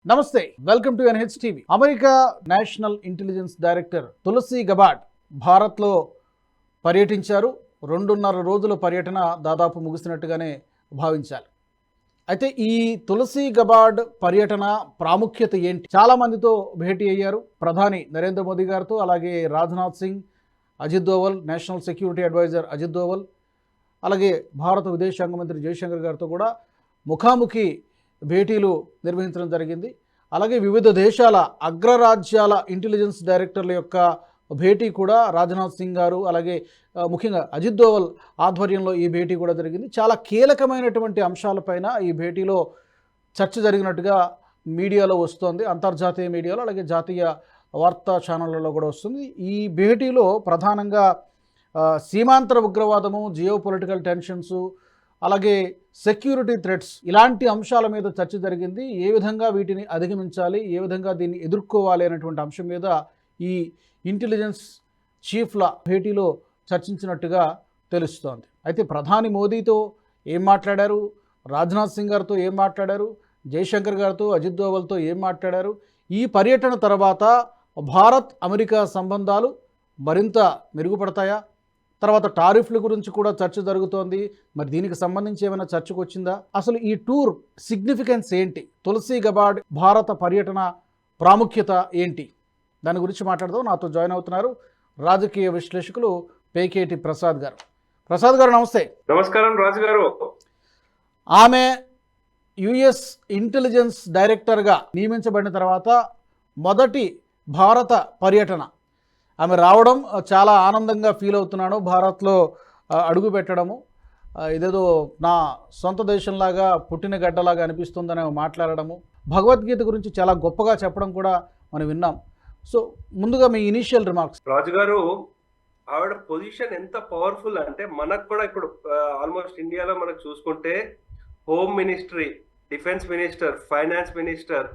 నమస్తే, welcome to NH TV. America national intelligence director Tulsi Gabbard భారత్లో పర్యటించారు. 2.5 రోజుల పర్యటన దాదాపు ముగిసినట్టుగానే భావించాలి. అయితే ఈ తులసి గబార్డ్ పర్యటన ప్రాముఖ్యత ఏంటి? చాలా మందితో భేటీ అయ్యారు. ప్రధాని నరేంద్ర మోదీ గారితో, అలాగే Rajnath Singh, Ajit Doval, national security adviser Ajit Doval, అలాగే భారత విదేశాంగ మంత్రి జయశంకర్ గారితో కూడా ముఖాముఖి భేటీలు నిర్వహించడం జరిగింది. అలాగే వివిధ దేశాల అగ్రరాజ్యాల ఇంటెలిజెన్స్ డైరెక్టర్ల యొక్క భేటీ కూడా రాజ్నాథ్ సింగ్ గారు, అలాగే ముఖ్యంగా అజిత్ దోవల్ ఆధ్వర్యంలో ఈ భేటీ కూడా జరిగింది. చాలా కీలకమైనటువంటి అంశాలపైన ఈ భేటీలో చర్చ జరిగినట్టుగా మీడియాలో వస్తోంది. అంతర్జాతీయ మీడియాలో, అలాగే జాతీయ వార్తా ఛానళ్లలో కూడా వస్తుంది. ఈ భేటీలో ప్రధానంగా సీమాంతర ఉగ్రవాదము, జియో పొలిటికల్ టెన్షన్స్, అలాగే సెక్యూరిటీ థ్రెట్స్, ఇలాంటి అంశాల మీద చర్చ జరిగింది. ఏ విధంగా వీటిని అధిగమించాలి, ఏ విధంగా దీన్ని ఎదుర్కోవాలి అనేటువంటి అంశం మీద ఈ ఇంటెలిజెన్స్ చీఫ్ల భేటీలో చర్చించినట్టుగా తెలుస్తోంది. అయితే ప్రధాని మోదీతో ఏం మాట్లాడారు, రాజ్నాథ్ సింగ్ గారితో ఏం మాట్లాడారు, జయశంకర్ గారితో, అజిత్ దోవల్తో ఏం మాట్లాడారు, ఈ పర్యటన తర్వాత భారత్ అమెరికా సంబంధాలు మరింత మెరుగుపడతాయా, తర్వాత టారిఫ్ల గురించి కూడా చర్చ జరుగుతోంది. మరి దీనికి సంబంధించి ఏమైనా చర్చకు వచ్చిందా? అసలు ఈ టూర్ సిగ్నిఫికెన్స్ ఏంటి? తులసి గబార్డ్ భారత పర్యటన ప్రాముఖ్యత ఏంటి? దాని గురించి మాట్లాడదాం. నాతో జాయిన్ అవుతున్నారు రాజకీయ విశ్లేషకులు పేకేటి ప్రసాద్ గారు. ప్రసాద్ గారు నమస్తే. నమస్కారం రాజు గారు. ఆమె యుఎస్ ఇంటెలిజెన్స్ డైరెక్టర్గా నియమించబడిన తర్వాత మొదటి భారత పర్యటన. ఆమె రావడం చాలా ఆనందంగా ఫీల్ అవుతున్నాను. భారత్లో అడుగు పెట్టడము ఇదేదో నా సొంత దేశంలాగా, పుట్టిన గడ్డలాగా అనిపిస్తుందని మాట్లాడడము, భగవద్గీత గురించి చాలా గొప్పగా చెప్పడం కూడా మనం విన్నాం. సో ముందుగా మీ ఇనీషియల్ రిమార్క్స్. రాజు గారు, ఆవిడ పొజిషన్ ఎంత పవర్ఫుల్ అంటే మనకు కూడా ఇప్పుడు ఆల్మోస్ట్ ఇండియాలో మనకు చూసుకుంటే home ministry, defence minister, finance minister,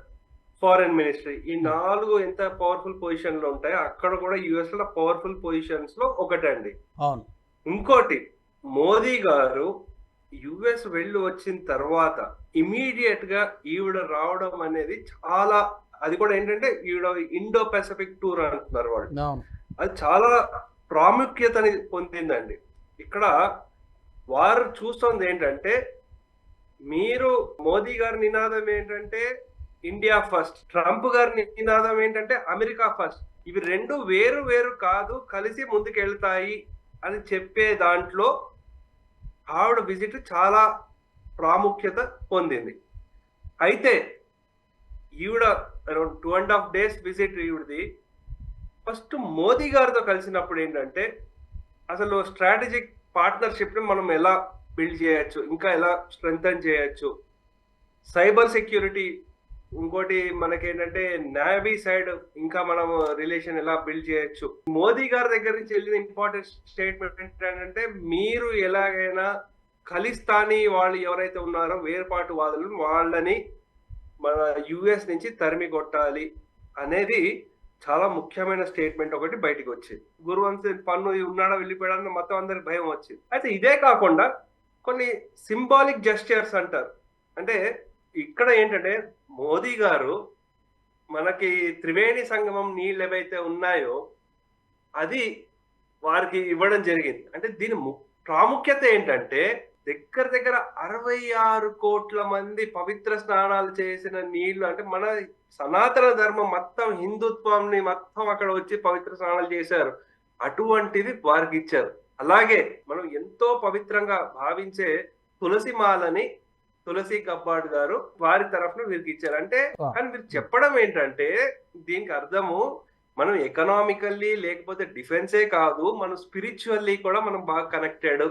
foreign ministry, ఈ 4 ఎంత పవర్ఫుల్ పొజిషన్ లో ఉంటాయో అక్కడ కూడా యుఎస్ లో పవర్ఫుల్ పొజిషన్స్ లో ఒకటండి. ఇంకోటి, మోదీ గారు యుఎస్ వెళ్ళి వచ్చిన తర్వాత ఇమీడియట్ గా ఈవిడ రావడం అనేది చాలా, అది కూడా ఏంటంటే ఈవిడ ఇండో పెసిఫిక్ టూర్ అంటున్నారు వాళ్ళు, అది చాలా ప్రాముఖ్యతని పొందిందండి. ఇక్కడ వారు చూస్తుంది ఏంటంటే, మీరు మోదీ గారి నినాదం ఏంటంటే ఇండియా ఫస్ట్, ట్రంప్ గారి నినాదం ఏంటంటే అమెరికా ఫస్ట్. ఇవి రెండు వేరు వేరు కాదు, కలిసి ముందుకెళ్తాయి అని చెప్పే దాంట్లో ఆవిడ విజిట్ చాలా ప్రాముఖ్యత పొందింది. అయితే ఈవిడ అరౌండ్ 2.5 days విజిట్ ఈవిడది. ఫస్ట్ మోదీ గారితో కలిసినప్పుడు ఏంటంటే, అసలు స్ట్రాటజిక్ పార్ట్నర్షిప్ ని మనం ఎలా బిల్డ్ చేయొచ్చు, ఇంకా ఎలా స్ట్రెంగ్థెన్ చేయొచ్చు, సైబర్ సెక్యూరిటీ, ఇంకోటి మనకేంటంటే నేవీ సైడ్ ఇంకా మనం రిలేషన్ ఎలా బిల్డ్ చేయొచ్చు. మోదీ గారి దగ్గర నుంచి వెళ్ళిన ఇంపార్టెంట్ స్టేట్మెంట్ ఏంటంటే, మీరు ఎలాగైనా ఖలిస్తానీ వాళ్ళు ఎవరైతే ఉన్నారో వేర్పాటు వాదులను, వాళ్ళని మన యుఎస్ నుంచి తరిమి కొట్టాలి అనేది చాలా ముఖ్యమైన స్టేట్మెంట్ ఒకటి బయటకు వచ్చింది. గురువంశ పన్ను ఉన్నాడా వెళ్ళిపోయాడని మొత్తం అందరికి భయం వచ్చింది. అయితే ఇదే కాకుండా కొన్ని సింబాలిక్ జెస్చర్స్ అంటారు. అంటే ఇక్కడ ఏంటంటే, మోదీ గారు మనకి త్రివేణి సంగమం నీళ్ళు ఏవైతే ఉన్నాయో అది వారికి ఇవ్వడం జరిగింది. అంటే దీని ప్రాముఖ్యత ఏంటంటే, దగ్గర 66 కోట్ల మంది పవిత్ర స్నానాలు చేసిన నీళ్లు, అంటే మన సనాతన ధర్మం మొత్తం, హిందుత్వాన్ని మొత్తం అక్కడ వచ్చి పవిత్ర స్నానాలు చేశారు. అటువంటిది వారికి ఇచ్చారు. అలాగే మనం ఎంతో పవిత్రంగా భావించే తులసి మాలని తులసి గబార్డ్ గారు వారి తరఫున వీరికి ఇచ్చారు. అంటే కానీ మీరు చెప్పడం ఏంటంటే, దీనికి అర్థము మనం ఎకనామికల్లీ లేకపోతే డిఫెన్సే కాదు, మనం స్పిరిచువల్లీ కూడా మనం బాగా కనెక్టెడ్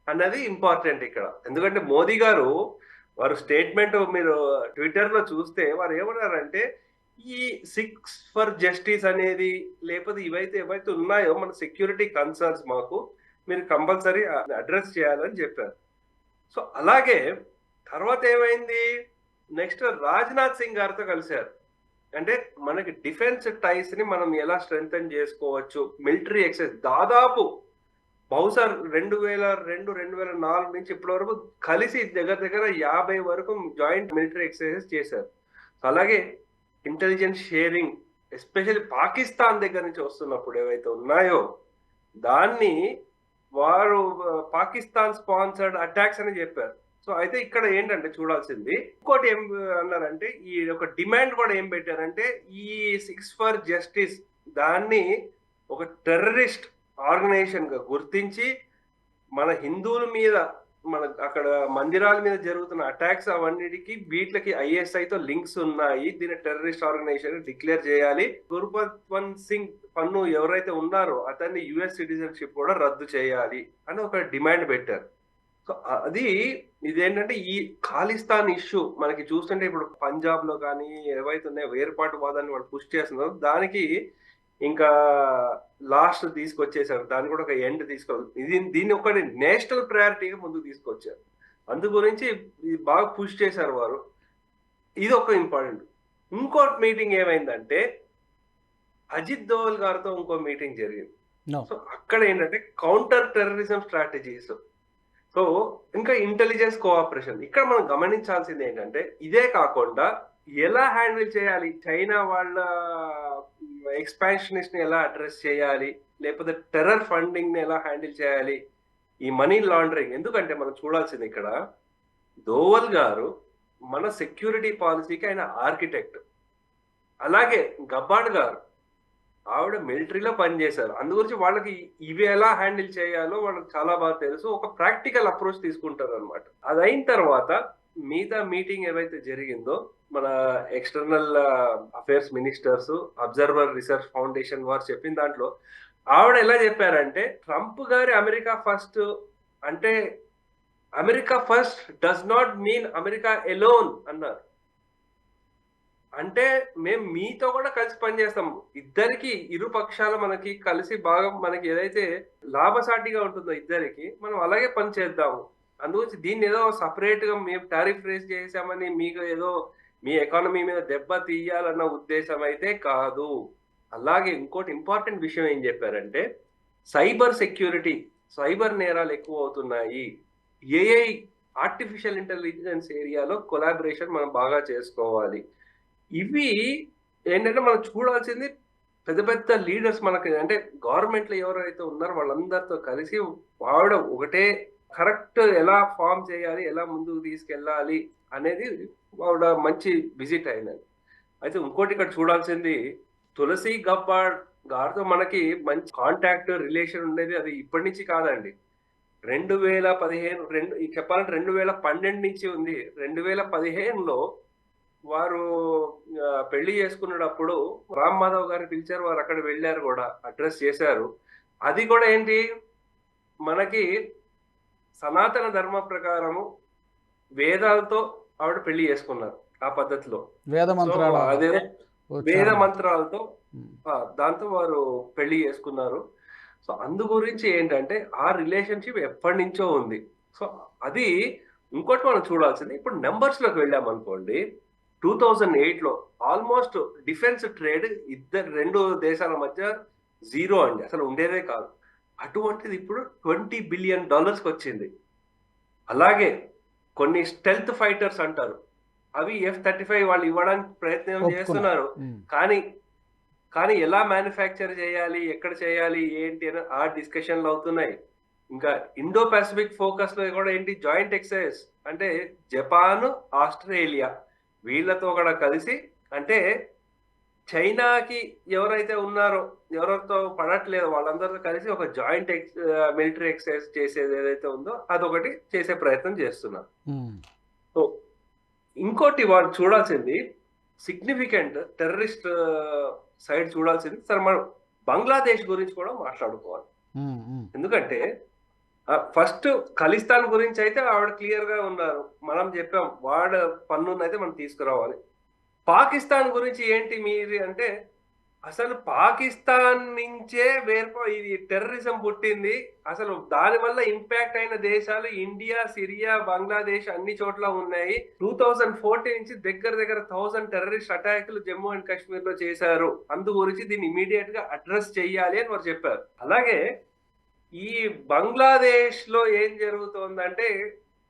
అన్నది ఇంపార్టెంట్ ఇక్కడ. ఎందుకంటే మోదీ గారు వారు స్టేట్మెంట్ మీరు ట్విట్టర్ లో చూస్తే వారు ఏమన్నారంటే, ఈ 6 for justice అనేది, లేకపోతే ఏవైతే ఉన్నాయో మన సెక్యూరిటీ కన్సర్న్స్ మాకు మీరు కంపల్సరీ అడ్రస్ చేయాలని చెప్పారు. సో అలాగే తర్వాత ఏమైంది, నెక్స్ట్ రాజ్నాథ్ సింగ్ గారితో కలిశారు. అంటే మనకి డిఫెన్స్ టైస్ ని మనం ఎలా స్ట్రెంగ్థెన్ చేసుకోవచ్చు, మిలిటరీ ఎక్సైజ్ దాదాపు బహుశా 2002-2004 నుంచి ఇప్పటి వరకు కలిసి దగ్గర 50 వరకు జాయింట్ మిలిటరీ ఎక్సర్సైజెస్ చేశారు. అలాగే ఇంటెలిజెన్స్ షేరింగ్ ఎస్పెషల్లీ పాకిస్తాన్ దగ్గర నుంచి వస్తున్నప్పుడు ఏవైతే ఉన్నాయో దాన్ని వారు పాకిస్తాన్ స్పాన్సర్డ్ అటాక్స్ అని చెప్పారు. సో అయితే ఇక్కడ ఏంటంటే చూడాల్సింది ఇంకోటి ఏం అన్నారంటే ఈ ఒక డిమాండ్ కూడా ఏం పెట్టారంటే ఈ 6 ఫర్ జస్టిస్ దాన్ని ఒక టెర్రరిస్ట్ ఆర్గనైజేషన్ గా గుర్తించి మన హిందువుల మీద మన అక్కడ మందిరాల మీద జరుగుతున్న అటాక్స్ అవన్నిటికి వీటికి ISI తో లింక్స్ ఉన్నాయి, దీని టెర్రరిస్ట్ ఆర్గనైజేషన్ డిక్లేర్ చేయాలి. గురుపత్వంత్ సింగ్ పన్ను ఎవరైతే ఉన్నారో అతన్ని US సిటిజన్షిప్ కూడా రద్దు చేయాలి అని ఒక డిమాండ్ పెట్టారు. సో అది ఇదేంటంటే ఈ ఖాళిస్తాన్ ఇష్యూ మనకి చూస్తుంటే ఇప్పుడు పంజాబ్ లో కానీ ఏవైతే ఉన్నాయో వేర్పాటు వాదాన్ని వాళ్ళు పుష్ చేస్తున్నారో దానికి ఇంకా లాస్ట్ తీసుకొచ్చేసారు, దాన్ని కూడా ఒక ఎండ్ దీన్ని ఒకటి నేషనల్ ప్రయారిటీగా ముందుకు తీసుకొచ్చారు. అందు గురించి ఇది బాగా పుష్ చేశారు వారు. ఇది ఒక ఇంపార్టెంట్. ఇంకో మీటింగ్ ఏమైందంటే అజిత్ దోవల్ గారితో ఇంకో మీటింగ్ జరిగింది. సో అక్కడ ఏంటంటే కౌంటర్ టెర్రరిజం స్ట్రాటజీస్, సో ఇంకా ఇంటెలిజెన్స్ కోఆపరేషన్. ఇక్కడ మనం గమనించాల్సింది ఏంటంటే ఇదే కాకుండా ఎలా హ్యాండిల్ చేయాలి, చైనా వాళ్ళ ఎక్స్పాన్షనిస్ట్ ని ఎలా అడ్రస్ చేయాలి, లేకపోతే టెర్రర్ ఫండింగ్ ని ఎలా హ్యాండిల్ చేయాలి, ఈ మనీ లాండరింగ్. ఎందుకంటే మనం చూడాల్సింది ఇక్కడ దోవల్ గారు మన సెక్యూరిటీ పాలసీకి ఆయన ఆర్కిటెక్ట్, అలాగే గబ్బార్డ్ గారు ఆవిడ మిలిటరీలో పనిచేశారు. అందుగురించి వాళ్ళకి ఇవి ఎలా హ్యాండిల్ చేయాలో వాళ్ళకి చాలా బాగా తెలుసు, ఒక ప్రాక్టికల్ అప్రోచ్ తీసుకుంటారు అనమాట. అది అయిన తర్వాత మిగతా మీటింగ్ ఏవైతే జరిగిందో మన external affairs ministers, observer research foundation వారు చెప్పిన దాంట్లో ఆవిడ ఎలా చెప్పారంటే ట్రంప్ గారి అమెరికా ఫస్ట్ అంటే America first does not mean America alone అన్నారు. అంటే మేము మీతో కూడా కలిసి పనిచేస్తాం, ఇద్దరికి ఇరు పక్షాలు మనకి కలిసి బాగా మనకి ఏదైతే లాభసాటిగా ఉంటుందో ఇద్దరికి మనం అలాగే పని చేద్దాము. అందుగురించి దీన్ని ఏదో సపరేట్ గా మేము టారిఫ్ రేస్ చేసామని మీకు ఏదో మీ ఎకానమీ మీద దెబ్బ తీయాలన్న ఉద్దేశం అయితే కాదు. అలాగే ఇంకోటి ఇంపార్టెంట్ విషయం ఏం చెప్పారంటే సైబర్ సెక్యూరిటీ, సైబర్ నేరాలు ఎక్కువ అవుతున్నాయి, AI ఆర్టిఫిషియల్ ఇంటెలిజెన్స్ ఏరియాలో కొలాబరేషన్ మనం బాగా చేసుకోవాలి. ఇవి ఏంటంటే మనం చూడాల్సింది పెద్ద పెద్ద లీడర్స్ మనకి అంటే గవర్నమెంట్ లో ఎవరైతే ఉన్నారో వాళ్ళందరితో కలిసి వాడు ఒకటే కరెక్ట్ ఎలా ఫామ్ చేయాలి, ఎలా ముందుకు తీసుకెళ్ళాలి అనేది వాడు మంచి విజిట్ అయినది. అయితే ఇంకోటి ఇక్కడ చూడాల్సింది తులసి గబ్బార్డ్ గారితో మనకి మంచి కాంటాక్ట్ రిలేషన్ ఉండేది. అది ఇప్పటి నుంచి కాదండి, 2015 చెప్పాలంటే 2012 నుంచి ఉంది. 2015లో వారు పెళ్లి చేసుకున్నప్పుడు రామ్ మాధవ్ గారిని పిలిచారు, వారు అక్కడ వెళ్ళారు కూడా, అడ్రస్ చేశారు. అది కూడా ఏంటి మనకి సనాతన ధర్మ ప్రకారము వేదాలతో ఆవిడ పెళ్లి చేసుకున్నారు ఆ పద్ధతిలో, అదే వేద మంత్రాలతో దాంతో వారు పెళ్లి చేసుకున్నారు. సో అందు గురించి ఏంటంటే ఆ రిలేషన్షిప్ ఎప్పటి నుంచో ఉంది. సో అది ఇంకోటి మనం చూడాల్సింది. ఇప్పుడు నెంబర్స్ లోకి వెళ్ళామనుకోండి, 2008లో ఆల్మోస్ట్ డిఫెన్స్ ట్రేడ్ రెండు దేశాల మధ్య జీరో అండి, అసలు ఉండేదే కాదు. అటువంటిది ఇప్పుడు $20 బిలియన్ వచ్చింది. అలాగే కొన్ని స్టెల్త్ ఫైటర్స్ అంటారు, అవి F-35 వాళ్ళు ఇవ్వడానికి ప్రయత్నం చేస్తున్నారు. కానీ ఎలా మ్యానుఫ్యాక్చర్ చేయాలి, ఎక్కడ చేయాలి, ఏంటి అని ఆ డిస్కషన్లు అవుతున్నాయి. ఇంకా ఇండో పసిఫిక్ ఫోకస్ లో కూడా ఏంటి జాయింట్ ఎక్సర్సైజ్ అంటే జపాన్, ఆస్ట్రేలియా వీళ్ళతో కూడా కలిసి, అంటే చైనాకి ఎవరైతే ఉన్నారో ఎవరితో పడట్లేదో వాళ్ళందరితో కలిసి ఒక జాయింట్ మిలిటరీ ఎక్సర్సైజ్ చేసేది ఏదైతే ఉందో అదొకటి చేసే ప్రయత్నం చేస్తున్నారు. సో ఇంకోటి వాళ్ళు చూడాల్సింది సిగ్నిఫికెంట్ టెర్రరిస్ట్ సైడ్ చూడాల్సింది. సరే మనం బంగ్లాదేశ్ గురించి కూడా మాట్లాడుకోవాలి. ఎందుకంటే ఫస్ట్ ఖలిస్తాన్ గురించి అయితే ఆవిడ క్లియర్ గా ఉన్నారు, మనం చెప్పాం వాడ పన్నును అయితే మనం తీసుకురావాలి. పాకిస్తాన్ గురించి ఏంటి మీరు అంటే అసలు పాకిస్తాన్ నుంచే ఇది టెర్రరిజం పుట్టింది. అసలు దానివల్ల ఇంపాక్ట్ అయిన దేశాలు ఇండియా, సిరియా, బంగ్లాదేశ్ అన్ని చోట్ల ఉన్నాయి. 2014 నుంచి దగ్గర 1000 టెర్రరిస్ట్ అటాక్లు జమ్మూ అండ్ కాశ్మీర్ లో చేశారు. అందు గురించి దీన్ని ఇమీడియట్ గా అడ్రస్ చేయాలి అని వారు చెప్పారు. అలాగే ఈ బంగ్లాదేశ్ లో ఏం జరుగుతోందంటే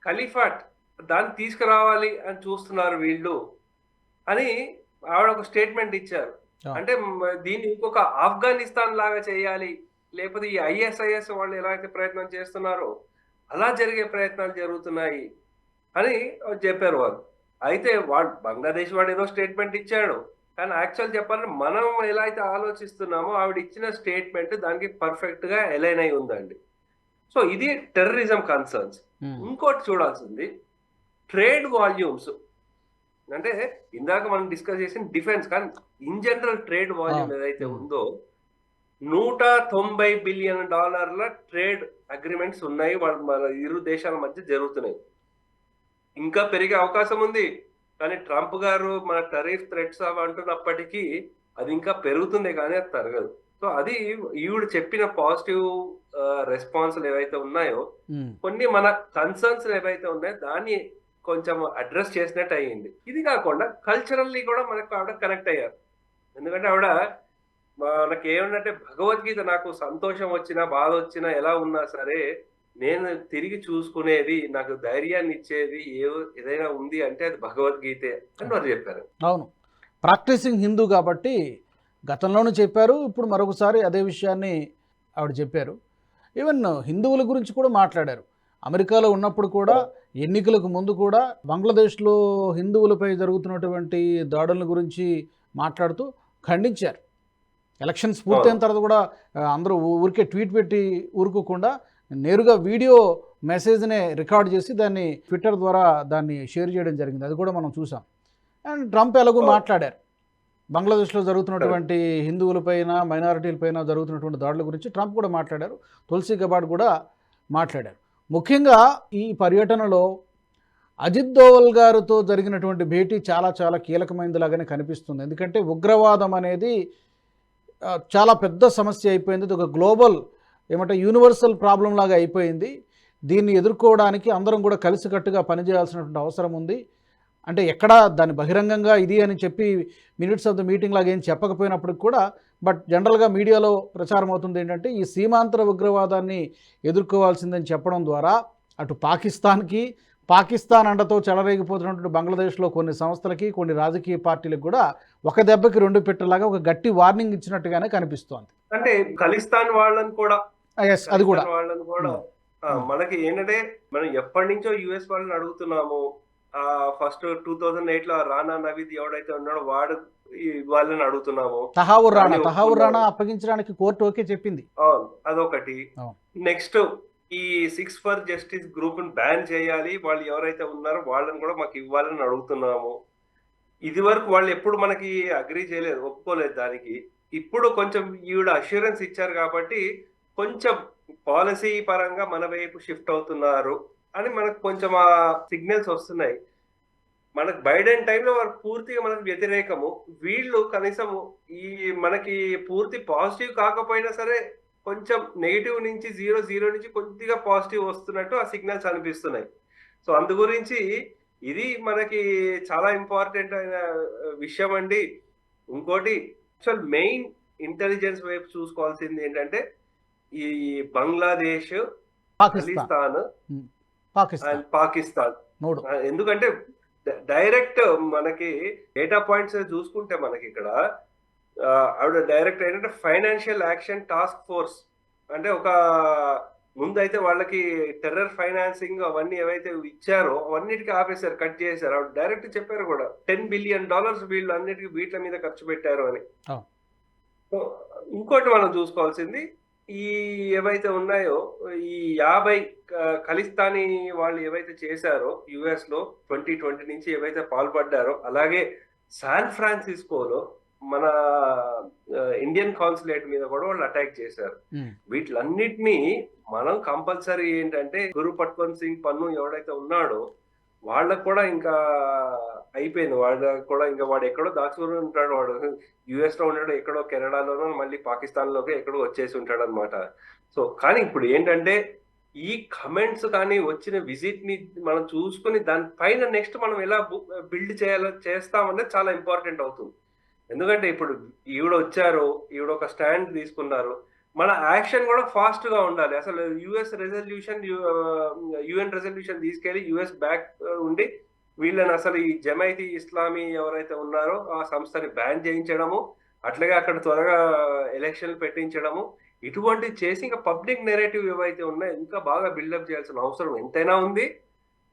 ఖలీఫాట్ దాన్ని తీసుకురావాలి అని చూస్తున్నారు వీళ్ళు. అని ఆవిడ ఒక స్టేట్మెంట్ ఇచ్చారు. ఆ. అంటే దీన్ని ఇంకొక ఆఫ్ఘనిస్తాన్ లాగా చేయాలి, లేకపోతే ఈ ఐఎస్ఐఎస్ వాళ్ళు ఎలా అయితే ప్రయత్నం చేస్తున్నారో అలా జరిగే ప్రయత్నాలు జరుగుతున్నాయి అని చెప్పారు వాళ్ళు. అయితే వాడు బంగ్లాదేశ్ వాడు ఏదో స్టేట్మెంట్ ఇచ్చాడు, కానీ యాక్చువల్ చెప్పాలంటే మనం ఎలా అయితే ఆలోచిస్తున్నామో ఆవిడ ఇచ్చిన స్టేట్మెంట్ దానికి పర్ఫెక్ట్ గా అలైన్ అయి ఉందండి. సో ఇది టెర్రరిజం కన్సర్న్స్. ఇంకోటి చూడాల్సింది ట్రేడ్ వాల్యూమ్స్. అంటే ఇందాక మనం డిస్కస్ చేసిన డిఫెన్స్, కానీ ఇన్ జనరల్ ట్రేడ్ వాల్యూమ్ ఏదైతే ఉందో $190 బిలియన్ ట్రేడ్ అగ్రిమెంట్స్ ఉన్నాయి మన ఇరు దేశాల మధ్య జరుగుతున్నాయి. ఇంకా పెరిగే అవకాశం ఉంది, కానీ ట్రంప్ గారు మన టరీఫ్ థ్రెట్స్ అవి అంటున్నప్పటికీ అది ఇంకా పెరుగుతుంది కానీ అది తరగదు. సో అది ఈవిడ చెప్పిన పాజిటివ్ రెస్పాన్స్లు ఏవైతే ఉన్నాయో, కొన్ని మన కన్సర్న్స్ ఏవైతే ఉన్నాయో దాన్ని కొంచెం అడ్రస్ చేసినట్టు అయ్యింది. ఇది కాకుండా కల్చరల్లీ కూడా మనకు ఆవిడ కనెక్ట్ అయ్యారు. ఎందుకంటే ఆవిడ మనకి ఏమన్నంటే భగవద్గీత, నాకు సంతోషం వచ్చినా బాధ వచ్చినా ఎలా ఉన్నా సరే నేను తిరిగి చూసుకునేది, నాకు ధైర్యాన్ని ఇచ్చేది ఏదైనా ఉంది అంటే అది భగవద్గీతే అని వారు చెప్పారు. అవును, ప్రాక్టీసింగ్ హిందూ కాబట్టి గతంలోనూ చెప్పారు, ఇప్పుడు మరొకసారి అదే విషయాన్ని ఆవిడ చెప్పారు. ఈవెన్ హిందువుల గురించి కూడా మాట్లాడారు. అమెరికాలో ఉన్నప్పుడు కూడా, ఎన్నికలకు ముందు కూడా బంగ్లాదేశ్లో హిందువులపై జరుగుతున్నటువంటి దాడుల గురించి మాట్లాడుతూ ఖండించారు. ఎలక్షన్స్ పూర్తయిన తర్వాత కూడా అందరూ ఊరికే ట్వీట్ పెట్టి ఊరుకోకుండా నేరుగా వీడియో మెసేజ్నే రికార్డ్ చేసి దాన్ని ట్విట్టర్ ద్వారా దాన్ని షేర్ చేయడం జరిగింది. అది కూడా మనం చూసాం. అండ్ ట్రంప్ ఎలాగో మాట్లాడారు, బంగ్లాదేశ్లో జరుగుతున్నటువంటి హిందువులపైన, మైనారిటీలపైన జరుగుతున్నటువంటి దాడుల గురించి ట్రంప్ కూడా మాట్లాడారు. తులసి గబాడ్ కూడా మాట్లాడారు. ముఖ్యంగా ఈ పర్యటనలో అజిత్ దోవల్ గారితో జరిగినటువంటి భేటీ చాలా చాలా కీలకమైనదిలాగానే కనిపిస్తుంది. ఎందుకంటే ఉగ్రవాదం అనేది చాలా పెద్ద సమస్య అయిపోయింది. ఇది ఒక గ్లోబల్ ఏమంటే యూనివర్సల్ ప్రాబ్లం లాగా అయిపోయింది. దీన్ని ఎదుర్కోవడానికి అందరం కూడా కలిసికట్టుగా పనిచేయాల్సినటువంటి అవసరం ఉంది. అంటే ఎక్కడా దాన్ని బహిరంగంగా ఇది అని చెప్పి మినిట్స్ ఆఫ్ ద మీటింగ్ లాగా ఏం చెప్పకపోయినప్పటికి కూడా, బట్ జనరల్గా మీడియాలో ప్రచారం అవుతుంది ఏంటంటే ఈ సీమాంతర ఉగ్రవాదాన్ని ఎదుర్కోవాల్సిందని చెప్పడం ద్వారా అటు పాకిస్తాన్కి, పాకిస్తాన్ అండతో చెలరేగిపోతున్నటువంటి బంగ్లాదేశ్లో కొన్ని సంస్థలకి, కొన్ని రాజకీయ పార్టీలకు కూడా ఒక దెబ్బకి రెండు పెట్టలాగా ఒక గట్టి వార్నింగ్ ఇచ్చినట్టుగానే కనిపిస్తోంది. అంటే ఖలిస్తాన్ వాళ్ళని కూడా, అది కూడా వాళ్ళని కూడా మనకి ఏంటంటే మనం ఎప్పటి నుంచో యుఎస్ వాళ్ళని అడుగుతున్నాము. ఫస్ట్ 2008 లో రానా నవీద్ ఎవడైతే ఉన్నాడో వాడు వాళ్ళని అడుగుతున్నాము. తహావుర్ రాణా అప్పగించడానికి కోర్టు ఓకే చెప్పింది. అదొకటి. నెక్స్ట్ ఈ 6 ఫర్ జస్టిస్ గ్రూప్ ని బ్యాన్ చేయాలి, వాళ్ళు ఎవరైతే ఉన్నారో వాళ్ళని కూడా మాకు ఇవ్వాలని అడుగుతున్నాము. ఇది వరకు వాళ్ళు ఎప్పుడు మనకి అగ్రీ చేయలేదు, ఒప్పుకోలేదు దానికి. ఇప్పుడు కొంచెం ఈవిడ అష్యూరెన్స్ ఇచ్చారు కాబట్టి కొంచెం పాలసీ పరంగా మన వైపు షిఫ్ట్ అవుతున్నారు అని మనకు కొంచెం ఆ సిగ్నల్స్ వస్తున్నాయి. మనకు బైడెన్ టైంలో వారు పూర్తిగా మనకు వ్యతిరేకము, వీళ్ళు కనీసం ఈ మనకి పూర్తి పాజిటివ్ కాకపోయినా సరే కొంచెం నెగిటివ్ నుంచి 0 నుంచి కొద్దిగా పాజిటివ్ వస్తున్నట్టు ఆ సిగ్నల్స్ అనిపిస్తున్నాయి. సో అందు గురించి ఇది మనకి చాలా ఇంపార్టెంట్ అయిన విషయం అండి. ఇంకోటి అసలు మెయిన్ ఇంటెలిజెన్స్ వైపు చూసుకోవాల్సింది ఏంటంటే ఈ బంగ్లాదేశ్, పాకిస్తాన్. ఎందుకంటే డైరెక్ట్ మనకి డేటా పాయింట్స్ చూసుకుంటే మనకి ఇక్కడ ఆవిడ డైరెక్ట్ ఏంటంటే ఫైనాన్షియల్ యాక్షన్ టాస్క్ ఫోర్స్, అంటే ఒక ముందైతే వాళ్ళకి టెర్రర్ ఫైనాన్సింగ్ అవన్నీ ఏవైతే ఇచ్చారో అవన్నిటికీ ఆపేశారు, కట్ చేశారు. ఆవిడ డైరెక్ట్ చెప్పారు కూడా $10 బిలియన్ వీళ్ళు అన్నిటికీ వీటి మీద ఖర్చు పెట్టారు అని. ఇంకోటి మనం చూసుకోవాల్సింది ఈ ఏవైతే ఉన్నాయో ఈ 50 ఖలిస్తానీ వాళ్ళు ఏవైతే చేశారో యుఎస్ లో 2020 నుంచి ఏవైతే పాల్పడ్డారో, అలాగే శాన్ ఫ్రాన్సిస్కోలో మన ఇండియన్ కాన్సులేట్ మీద కూడా వాళ్ళు అటాక్ చేశారు. వీటిలన్నిటినీ మనం కంపల్సరీ ఏంటంటే గురు పట్వంత్ సింగ్ పన్ను ఎవడైతే ఉన్నాడో వాళ్ళకు కూడా ఇంకా అయిపోయింది. వాళ్ళకు కూడా ఇంకా వాడు ఎక్కడో దాచుకుని ఉంటాడు, వాడు యుఎస్ లో ఉన్నాడు, ఎక్కడో కెనడాలోనో మళ్ళీ పాకిస్తాన్ లోకి ఎక్కడో వచ్చేసి ఉంటాడు అనమాట. సో కానీ ఇప్పుడు ఏంటంటే ఈ కమెంట్స్ కానీ వచ్చిన విజిట్ ని మనం చూసుకుని దానిపైన నెక్స్ట్ మనం ఎలా బిల్డ్ చేస్తామనేది చాలా ఇంపార్టెంట్ అవుతుంది. ఎందుకంటే ఇప్పుడు ఈవిడ వచ్చారు, ఈవిడ ఒక స్టాండ్ తీసుకున్నారు, మన యాక్షన్ కూడా ఫాస్ట్ గా ఉండాలి. అసలు యుఎన్ రెజల్యూషన్ తీసుకెళ్లి యుఎస్ బ్యాక్ ఉండి వీళ్ళని అసలు ఈ జమైతీ ఇస్లామీ ఎవరైతే ఉన్నారో ఆ సంస్థని బ్యాన్ చేయించడము, అట్లాగే అక్కడ త్వరగా ఎలక్షన్లు పెట్టించడము, ఇటువంటి చేసి ఇంకా పబ్లిక్ నెరేటివ్ ఏవైతే ఉన్నాయో ఇంకా బాగా బిల్డప్ చేయాల్సిన అవసరం ఎంతైనా ఉంది.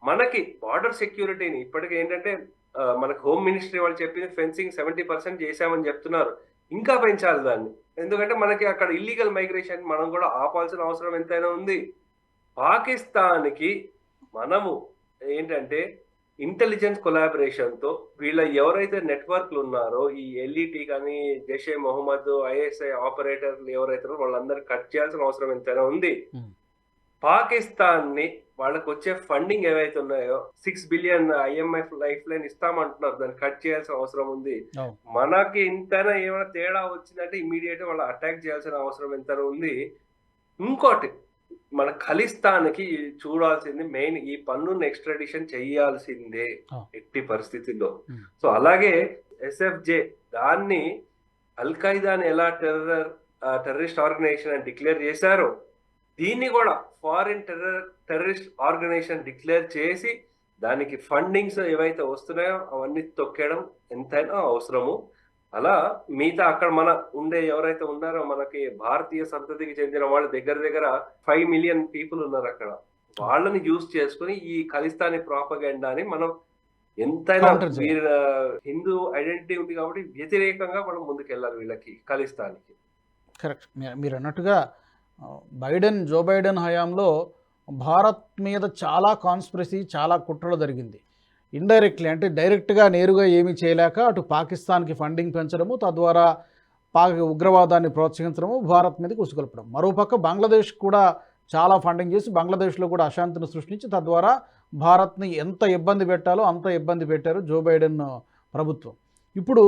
మనకి బార్డర్ సెక్యూరిటీని ఇప్పటికి ఏంటంటే మనకు హోమ్ మినిస్ట్రీ వాళ్ళు చెప్పింది ఫెన్సింగ్ 70% చేశామని చెప్తున్నారు. ఇంకా పెంచాలి దాన్ని. ఎందుకంటే మనకి అక్కడ ఇల్లీగల్ మైగ్రేషన్ మనం కూడా ఆపాల్సిన అవసరం ఎంతైనా ఉంది. పాకిస్తాన్కి మనము ఏంటంటే ఇంటెలిజెన్స్ కొలాబరేషన్ తో వీళ్ళ ఎవరైతే నెట్వర్క్లు ఉన్నారో ఈ ఎల్ఈటి కానీ జైషే మొహమ్మద్ ఐఎస్ఐ ఆపరేటర్లు ఎవరైతే వాళ్ళందరూ కట్ చేయాల్సిన అవసరం ఎంతైనా ఉంది. పాకిస్తాన్ ని వాళ్ళకి వచ్చే ఫండింగ్ ఏవైతే ఉన్నాయో 6 బిలియన్ IMF లైఫ్ లైన్ ఇస్తామంటున్నారు, దాన్ని కట్ చేయాల్సిన అవసరం ఉంది. మనకి ఇంతైనా ఏమైనా తేడా వచ్చిందంటే ఇమీడియట్ వాళ్ళు అటాక్ చేయాల్సిన అవసరం ఎంతైనా ఉంది. ఇంకోటి మన ఖలిస్తాన్కి చూడాల్సింది మెయిన్ ఈ పన్నును ఎక్స్ట్రాడిషన్ చేయాల్సిందే ఎట్టి పరిస్థితుల్లో. సో అలాగే SFJ దాన్ని అల్ ఖైదాని ఎలా టెర్రరిస్ట్ ఆర్గనైజేషన్ అని డిక్లేర్ చేశారో దీన్ని కూడా ఫారిన్ టెర్రరిస్ట్ ఆర్గనైజేషన్ డిక్లేర్ చేసి దానికి ఫండింగ్స్ ఏవైతే వస్తున్నాయో అవన్నీ తొక్కేయడం ఎంతైనా అవసరము. అలా మిగతా అక్కడ మన ఉండే ఎవరైతే ఉన్నారో మనకి భారతీయ సంతతికి చెందిన వాళ్ళు దగ్గర 5 మిలియన్ పీపుల్ ఉన్నారు అక్కడ. వాళ్ళని యూజ్ చేసుకుని ఈ ఖలిస్తానీ ప్రాపగెండాని మనం ఎంతైనా హిందూ ఐడెంటిటీ ఉంది కాబట్టి వ్యతిరేకంగా మనం ముందుకెళ్ళాలి వీళ్ళకి ఖలిస్తానికి. కరెక్ట్. మీరు అన్నట్టుగా జో బైడెన్ హయాంలో భారత్ మీద చాలా కాన్స్పిరసీ, చాలా కుట్రలు జరిగింది. ఇండైరెక్ట్లీ అంటే డైరెక్ట్గా నేరుగా ఏమీ చేయలేక అటు పాకిస్తాన్కి ఫండింగ్ పెంచడము, తద్వారా ఉగ్రవాదాన్ని ప్రోత్సహించడము, భారత్ మీదకి ఉసుగొల్పడం. మరోపక్క బంగ్లాదేశ్ కూడా చాలా ఫండింగ్ చేసి బంగ్లాదేశ్లో కూడా అశాంతిని సృష్టించి తద్వారా భారత్ని ఎంత ఇబ్బంది పెట్టాలో అంత ఇబ్బంది పెట్టారు జో బైడెన్ ప్రభుత్వం. ఇప్పుడు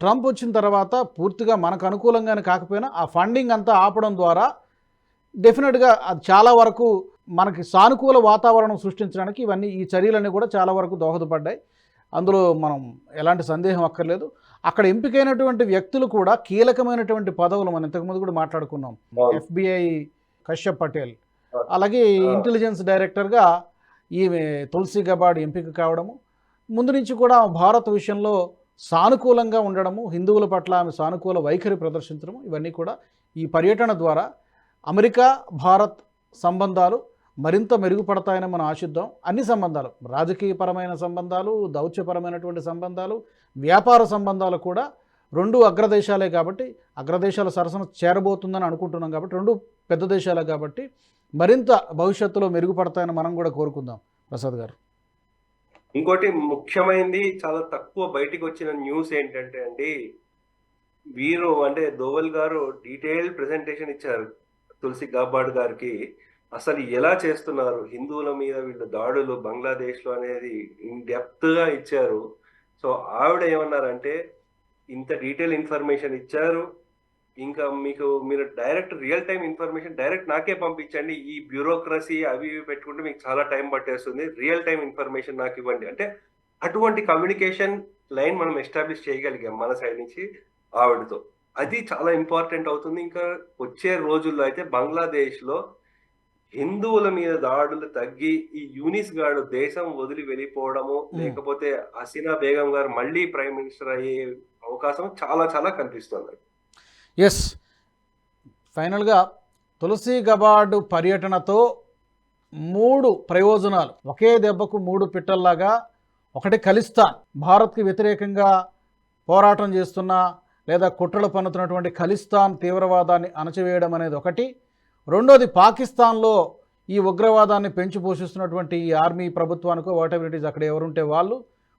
ట్రంప్ వచ్చిన తర్వాత పూర్తిగా మనకు అనుకూలంగానే కాకపోయినా ఆ ఫండింగ్ అంతా ఆపడం ద్వారా డెఫినెట్గా అది చాలా వరకు మనకి సానుకూల వాతావరణం సృష్టించడానికి ఈ చర్యలన్నీ కూడా చాలా వరకు దోహదపడ్డాయి. అందులో మనం ఎలాంటి సందేహం అక్కర్లేదు. అక్కడ ఎంపికైనటువంటి వ్యక్తులు కూడా కీలకమైనటువంటి పదవులు మనం ఇంతకుముందు కూడా మాట్లాడుకున్నాం. FBI కశ్యప్ పటేల్, అలాగే ఇంటెలిజెన్స్ డైరెక్టర్గా ఈమె తులసి గబార్డ్ ఎంపిక కావడము, ముందు నుంచి కూడా భారత్ విషయంలో సానుకూలంగా ఉండడము, హిందువుల పట్ల ఆమె సానుకూల వైఖరి ప్రదర్శించడము, ఇవన్నీ కూడా ఈ పర్యటన ద్వారా అమెరికా భారత్ సంబంధాలు మరింత మెరుగుపడతాయని మనం ఆశిద్దాం. అన్ని సంబంధాలు, రాజకీయపరమైన సంబంధాలు, దౌత్యపరమైనటువంటి సంబంధాలు, వ్యాపార సంబంధాలు కూడా రెండు అగ్రదేశాలే కాబట్టి అగ్రదేశాల సరసన చేరబోతుందని అనుకుంటున్నాం కాబట్టి రెండు పెద్ద దేశాలే కాబట్టి మరింత భవిష్యత్తులో మెరుగుపడతాయని మనం కూడా కోరుకుందాం. ప్రసాద్ గారు, ఇంకోటి ముఖ్యమైనది చాలా తక్కువ బయటికి వచ్చిన న్యూస్ ఏంటంటే అండి, వీరు అంటే దోవల్ గారు డీటెయిల్ ప్రెజెంటేషన్ ఇచ్చారు తులసి గబార్డ్ గారికి. అసలు ఎలా చేస్తున్నారు హిందువుల మీద వీళ్ళు దాడులు బంగ్లాదేశ్లో అనేది ఇన్ డెప్త్ గా ఇచ్చారు. సో ఆవిడ ఏమన్నారంటే ఇంత డీటెయిల్ ఇన్ఫర్మేషన్ ఇచ్చారు, ఇంకా మీరు direct real time information direct నాకే పంపించండి, ఈ బ్యూరోక్రసీ అవి ఇవి పెట్టుకుంటే మీకు చాలా టైం పట్టేస్తుంది, రియల్ టైం ఇన్ఫర్మేషన్ నాకు ఇవ్వండి అంటే అటువంటి కమ్యూనికేషన్ లైన్ మనం ఎస్టాబ్లిష్ చేయగలిగాం మన సైడ్ నుంచి ఆవిడతో. అది చాలా ఇంపార్టెంట్ అవుతుంది. ఇంకా వచ్చే రోజుల్లో అయితే బంగ్లాదేశ్ లో హిందువుల మీద దాడులు తగ్గి ఈ యూనిస్ గారు దేశం వదిలి వెళ్ళిపోవడము, లేకపోతే హసీనా బేగం గారు మళ్ళీ ప్రైమ్ మినిస్టర్ అయ్యే అవకాశం చాలా చాలా కనిపిస్తుంది. ఎస్, ఫైనల్గా తులసి గబార్డ్ పర్యటనతో 3 ప్రయోజనాలు, ఒకే దెబ్బకు 3 పిట్టల్లాగా. ఒకటి, ఖలిస్తాన్, భారత్కి వ్యతిరేకంగా పోరాటం చేస్తున్న లేదా కుట్రలు పన్నుతున్నటువంటి ఖలిస్తాన్ తీవ్రవాదాన్ని అణచివేయడం అనేది ఒకటి. రెండోది, పాకిస్తాన్లో ఈ ఉగ్రవాదాన్ని పెంచి పోషిస్తున్నటువంటి ఈ ఆర్మీ ప్రభుత్వానికో వాటెవర్ ఇట్ ఈస్ అక్కడ ఎవరుంటే వాళ్ళు.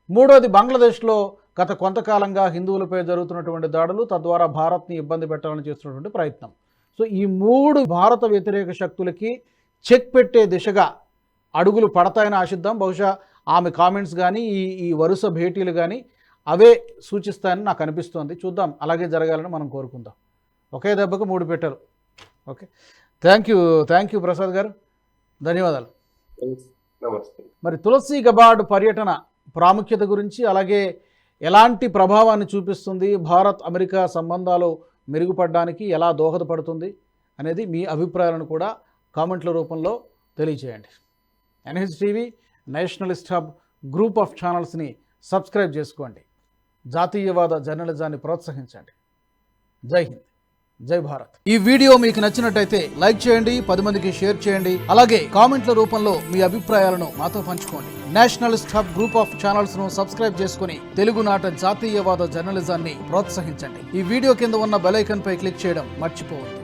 మూడోది, బంగ్లాదేశ్లో గత కొంతకాలంగా హిందువులపై జరుగుతున్నటువంటి దాడులు, తద్వారా భారత్ని ఇబ్బంది పెట్టాలని చేస్తున్నటువంటి ప్రయత్నం. సో ఈ 3 భారత వ్యతిరేక శక్తులకి చెక్ పెట్టే దిశగా అడుగులు పడతాయని ఆశిద్దాం. బహుశా ఆమె కామెంట్స్ కానీ ఈ వరుస భేటీలు కానీ అవే సూచిస్తాయని నాకు అనిపిస్తోంది. చూద్దాం, అలాగే జరగాలని మనం కోరుకుందాం. ఒకే దెబ్బకు 3 పెట్టారు. ఓకే, థ్యాంక్ యూ ప్రసాద్ గారు, ధన్యవాదాలు. మరి తులసి గబార్డ్ పర్యటన ప్రాముఖ్యత గురించి, అలాగే ఎలాంటి ప్రభావాన్ని చూపిస్తుంది, భారత్ అమెరికా సంబంధాలు మెరుగుపడడానికి ఎలా దోహదపడుతుంది అనేది మీ అభిప్రాయాలను కూడా కామెంట్ల రూపంలో తెలియచేయండి. NHTV nationalist hub group of ఛానల్స్ని సబ్స్క్రైబ్ చేసుకోండి. జాతీయవాద జర్నలిజాన్ని ప్రోత్సహించండి. జై హింద్, జై భారత్. ఈ వీడియో మీకు నచ్చినట్టయితే లైక్ చేయండి, 10 మందికి షేర్ చేయండి. అలాగే కామెంట్ల రూపంలో మీ అభిప్రాయాలను మాతో పంచుకోండి. Nationalist hub group of channels ను సబ్స్క్రైబ్ చేసుకుని తెలుగునాట జాతీయవాద జర్నలిజాన్ని ప్రోత్సహించండి. ఈ వీడియో కింద ఉన్న బెల్ ఐకాన్ పై క్లిక్ చేయడం మర్చిపోవద్దు.